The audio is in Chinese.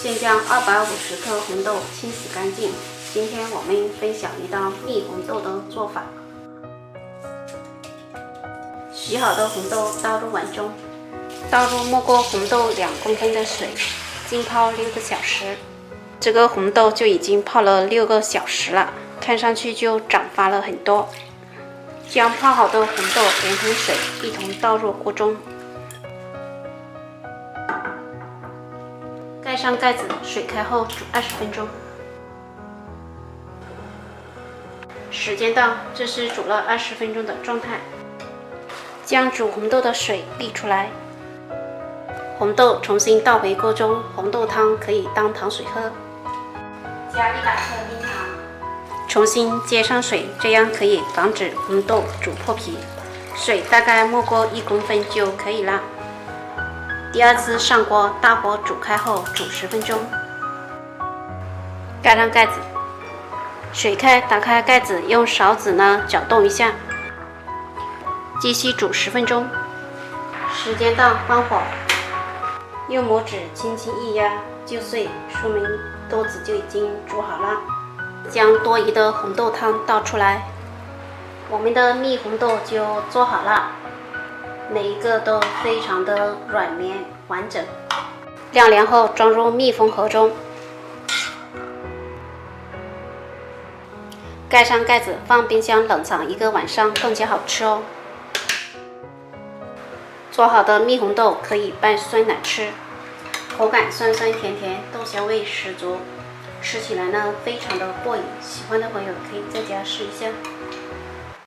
先将250克红豆清洗干净。今天我们分享一道蜜红豆的做法。洗好的红豆倒入碗中，倒入没过红豆2公分的水，浸泡6个小时。这个红豆就已经泡了6个小时了，看上去就长发了很多。将泡好的红豆连同水一同倒入锅中，盖上盖子，水开后煮20分钟。时间到，这是煮了20分钟的状态。将煮红豆的水沥出来，红豆重新倒回锅中，红豆汤可以当糖水喝。加100克冰糖，重新接上水，这样可以防止红豆煮破皮。水大概没过1公分就可以了。第二次上锅，大火煮开后煮10分钟。盖上盖子，水开，打开盖子，用勺子搅动一下，继续煮10分钟。时间到，关火，用拇指轻轻一压就碎，说明豆子就已经煮好了。将多余的红豆汤倒出来，我们的蜜红豆就做好了，每一个都非常的软绵完整。晾凉后装入密封盒中，盖上盖子，放冰箱冷藏1个晚上，更加好吃哦。做好的蜜红豆可以拌酸奶吃，口感酸酸甜甜，豆香味十足，吃起来非常的过瘾。喜欢的朋友可以在家试一下。